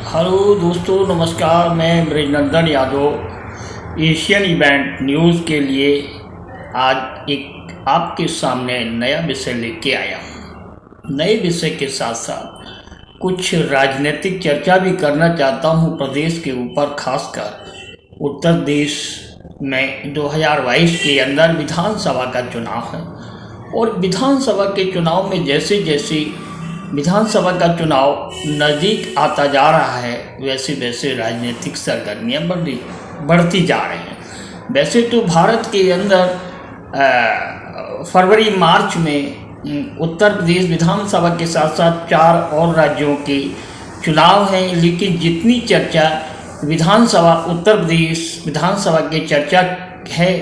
Hello दोस्तों, नमस्कार। मैं Brajnandan Yadav Asian event news के लिए आज एक आपके सामने नया विषय लेके आया हूँ। नए विषय के साथ साथ कुछ राजनीतिक चर्चा भी करना चाहता हूँ प्रदेश के ऊपर, खासकर उत्तर प्रदेश में 2022 के अंदर विधानसभा का चुनाव है। और विधानसभा के चुनाव में जैसे जैसे विधानसभा का चुनाव नज़दीक आता जा रहा है, वैसे वैसे राजनीतिक सरगर्मियाँ बढ़ती जा रही हैं। वैसे तो भारत के अंदर फरवरी मार्च में उत्तर प्रदेश विधानसभा के साथ साथ 4 और राज्यों के चुनाव हैं, लेकिन जितनी चर्चा विधानसभा उत्तर प्रदेश विधानसभा की चर्चा है,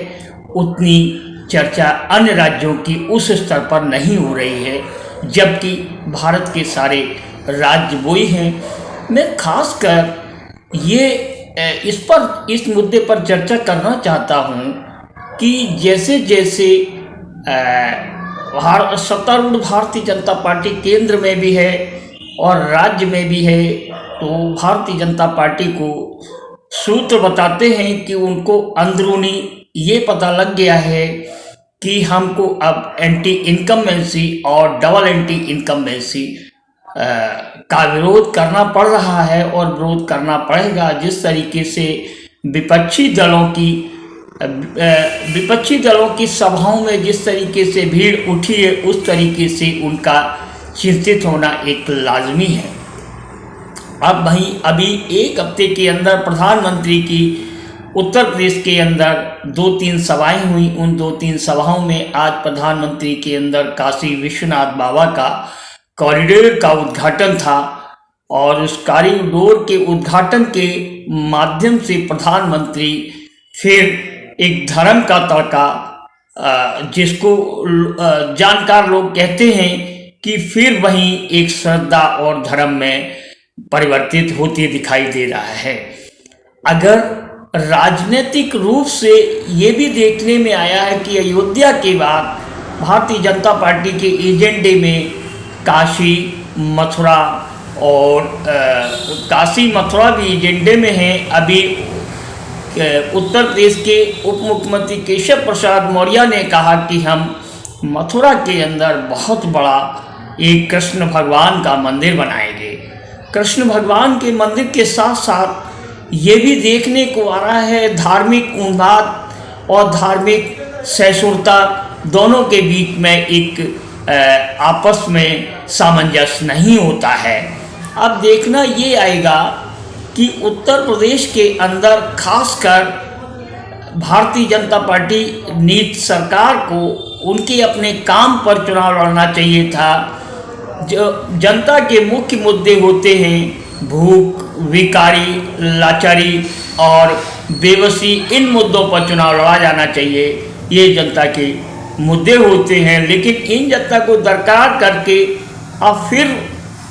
उतनी चर्चा अन्य राज्यों की उस स्तर पर नहीं हो रही है, जबकि भारत के सारे राज्य वही हैं। मैं खासकर इस मुद्दे पर चर्चा करना चाहता हूँ कि जैसे जैसे सत्तारूढ़ भारतीय जनता पार्टी केंद्र में भी है और राज्य में भी है, तो भारतीय जनता पार्टी को सूत्र बताते हैं कि उनको अंदरूनी ये पता लग गया है कि हमको अब एंटी इनकम्बेंसी और डबल एंटी इनकम्बेंसी का विरोध करना पड़ रहा है और विरोध करना पड़ेगा। जिस तरीके से विपक्षी दलों की सभाओं में जिस तरीके से भीड़ उठी है, उस तरीके से उनका चिंतित होना एक लाजमी है। अब वहीं अभी एक हफ्ते के अंदर प्रधानमंत्री की उत्तर प्रदेश के अंदर 2-3 सभाएं हुई। उन 2-3 सभाओं में आज प्रधानमंत्री के अंदर काशी विश्वनाथ बाबा का कॉरिडोर का उद्घाटन था और उस कॉरिडोर के उद्घाटन के माध्यम से प्रधानमंत्री फिर एक धर्म का तड़का, जिसको जानकार लोग कहते हैं कि फिर वहीं एक श्रद्धा और धर्म में परिवर्तित होती दिखाई दे रहा है। अगर राजनीतिक रूप से ये भी देखने में आया है कि अयोध्या के बाद भारतीय जनता पार्टी के एजेंडे में काशी मथुरा और काशी मथुरा भी एजेंडे में हैं। अभी उत्तर प्रदेश के उप मुख्यमंत्री केशव प्रसाद मौर्य ने कहा कि हम मथुरा के अंदर बहुत बड़ा एक कृष्ण भगवान का मंदिर बनाएंगे। कृष्ण भगवान के मंदिर के साथ साथ ये भी देखने को आ रहा है धार्मिक उन्माद और धार्मिक सहिष्णुता दोनों के बीच में एक आपस में सामंजस्य नहीं होता है। अब देखना ये आएगा कि उत्तर प्रदेश के अंदर खासकर भारतीय जनता पार्टी नीति सरकार को उनके अपने काम पर चुनाव लड़ना चाहिए था। जो जनता के मुख्य मुद्दे होते हैं भूख, भिखारी, लाचारी और बेबसी, इन मुद्दों पर चुनाव लड़ा जाना चाहिए। ये जनता के मुद्दे होते हैं, लेकिन इन जनता को दरकार करके अब फिर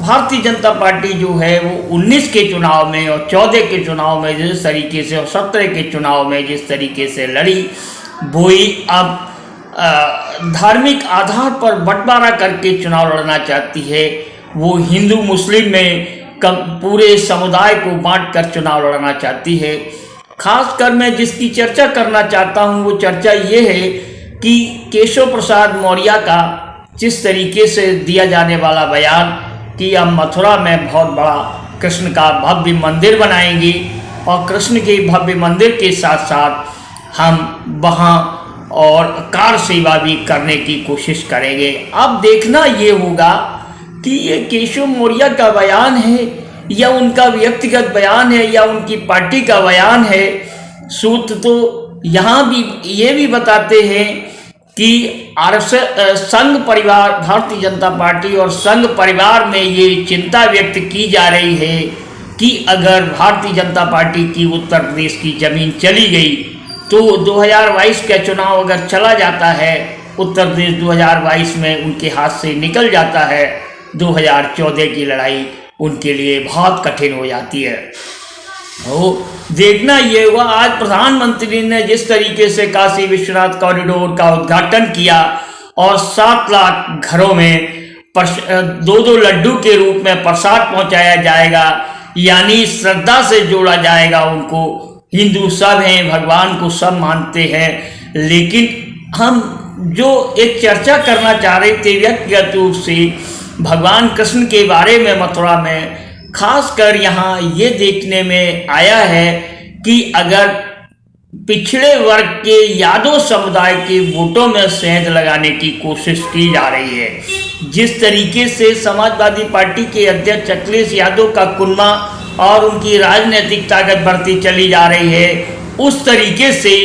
भारतीय जनता पार्टी जो है वो 19 के चुनाव में और 14 के चुनाव में जिस तरीके से और 17 के चुनाव में जिस तरीके से लड़ी, वही अब धार्मिक आधार पर बंटवारा करके चुनाव लड़ना चाहती है। वो हिंदू मुस्लिम में पूरे समुदाय को बांटकर चुनाव लड़ना चाहती है। खासकर मैं जिसकी चर्चा करना चाहता हूं वो चर्चा ये है कि केशव प्रसाद मौर्य का जिस तरीके से दिया जाने वाला बयान कि हम मथुरा में बहुत बड़ा कृष्ण का भव्य मंदिर बनाएंगे और कृष्ण के भव्य मंदिर के साथ साथ हम वहाँ और कार सेवा भी करने की कोशिश करेंगे। अब देखना ये होगा कि ये केशव मौर्य का बयान है या उनका व्यक्तिगत बयान है या उनकी पार्टी का बयान है। सूत्र तो यहाँ भी ये भी बताते हैं कि संघ परिवार, भारतीय जनता पार्टी और संघ परिवार में ये चिंता व्यक्त की जा रही है कि अगर भारतीय जनता पार्टी की उत्तर प्रदेश की जमीन चली गई तो 2022 का चुनाव अगर चला जाता है, उत्तर प्रदेश 2022 में उनके हाथ से निकल जाता है, 2014 की लड़ाई उनके लिए बहुत कठिन हो जाती है। तो देखना ये हुआ आज प्रधानमंत्री ने जिस तरीके से काशी विश्वनाथ कॉरिडोर का उद्घाटन किया और 7 लाख घरों में दो दो लड्डू के रूप में प्रसाद पहुंचाया जाएगा, यानी श्रद्धा से जोड़ा जाएगा उनको। हिंदू सब हैं, भगवान को सब मानते हैं, लेकिन हम जो एक चर्चा करना चाह रहे थे व्यक्तिगत रूप से भगवान कृष्ण के बारे में मथुरा में, खासकर यहाँ ये देखने में आया है कि अगर पिछड़े वर्ग के यादव समुदाय के वोटों में सेंध लगाने की कोशिश की जा रही है, जिस तरीके से समाजवादी पार्टी के अध्यक्ष अखिलेश यादव का कुनबा और उनकी राजनीतिक ताकत बढ़ती चली जा रही है, उस तरीके से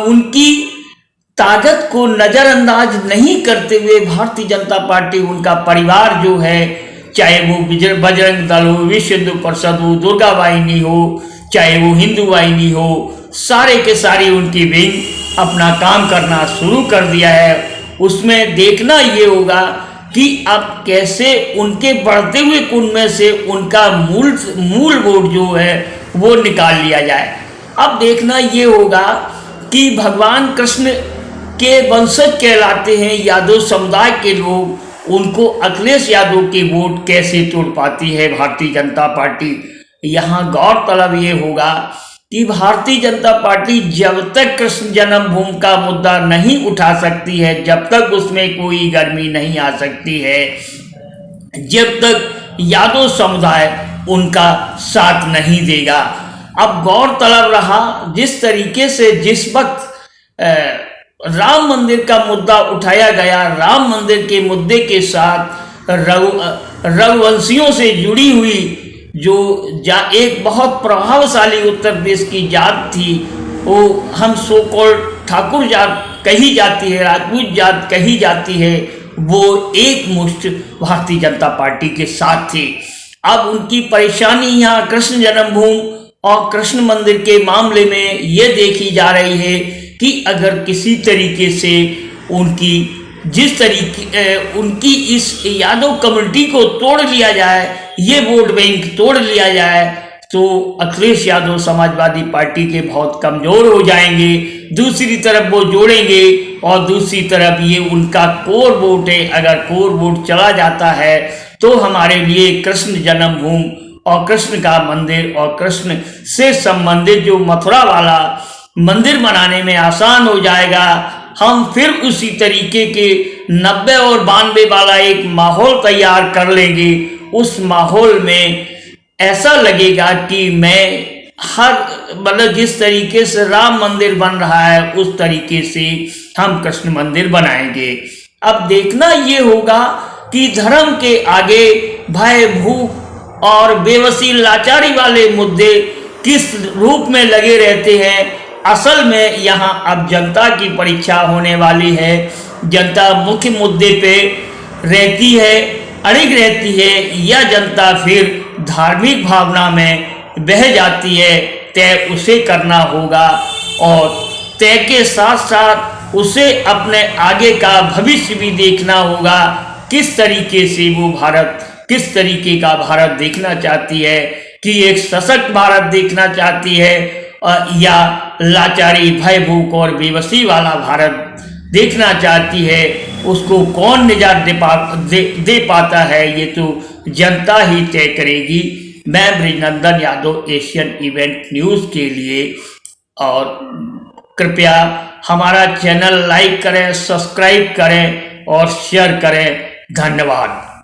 उनकी ताकत को नज़रअंदाज नहीं करते हुए भारतीय जनता पार्टी, उनका परिवार जो है, चाहे वो बजरंग दल हो, विश्व हिंदू परिषद हो, दुर्गा वाहिनी हो, चाहे वो हिंदू वाहिनी हो, सारे के सारे उनकी विंग अपना काम करना शुरू कर दिया है। उसमें देखना ये होगा कि अब कैसे उनके बढ़ते हुए कुंड में से उनका मूल वोट जो है वो निकाल लिया जाए। अब देखना ये होगा कि भगवान कृष्ण के वंशज कहलाते हैं यादव समुदाय के लोग, उनको अखिलेश यादव के वोट कैसे तोड़ पाती है भारतीय जनता पार्टी। यहाँ गौरतलब ये होगा कि भारतीय जनता पार्टी जब तक कृष्ण जन्मभूमि का मुद्दा नहीं उठा सकती है, जब तक उसमें कोई गर्मी नहीं आ सकती है, जब तक यादव समुदाय उनका साथ नहीं देगा। अब गौरतलब रहा जिस तरीके से जिस वक्त राम मंदिर का मुद्दा उठाया गया, राम मंदिर के मुद्दे के साथ रघुवंशियों से जुड़ी हुई जो एक बहुत प्रभावशाली उत्तर प्रदेश की जात थी, वो हम सो कॉल्ड ठाकुर जात कही जाती है, राजपूत जात कही जाती है, वो एक मुश्त भारतीय जनता पार्टी के साथ थी। अब उनकी परेशानी यहाँ कृष्ण जन्मभूमि और कृष्ण मंदिर के मामले में ये देखी जा रही है कि अगर किसी तरीके से उनकी इस यादव कम्युनिटी को तोड़ लिया जाए, ये वोट बैंक तोड़ लिया जाए, तो अखिलेश यादव समाजवादी पार्टी के बहुत कमज़ोर हो जाएंगे। दूसरी तरफ वो जोड़ेंगे और दूसरी तरफ ये उनका कोर वोट है। अगर कोर वोट चला जाता है तो हमारे लिए कृष्ण जन्मभूमि और कृष्ण का मंदिर और कृष्ण से संबंधित जो मथुरा वाला मंदिर बनाने में आसान हो जाएगा। हम फिर उसी तरीके के 90 और 92 वाला एक माहौल तैयार कर लेंगे। उस माहौल में ऐसा लगेगा कि जिस तरीके से राम मंदिर बन रहा है उस तरीके से हम कृष्ण मंदिर बनाएंगे। अब देखना ये होगा कि धर्म के आगे भय, भूख और बेबसी, लाचारी वाले मुद्दे किस रूप में लगे रहते हैं। असल में यहाँ अब जनता की परीक्षा होने वाली है। जनता मुख्य मुद्दे पे रहती है, अड़िग रहती है, या जनता फिर धार्मिक भावना में बह जाती है। तय उसे करना होगा और तय के साथ साथ उसे अपने आगे का भविष्य भी देखना होगा। किस तरीके से वो भारत, किस तरीके का भारत देखना चाहती है, कि एक सशक्त भारत देखना चाहती है या लाचारी, भय, भूख और बेबसी वाला भारत देखना चाहती है। उसको कौन निजात दे पाता है, ये तो जनता ही तय करेगी। मैं Brijnandan Yadav, Asian event news के लिए, और कृपया हमारा चैनल लाइक करें, सब्सक्राइब करें और शेयर करें। धन्यवाद।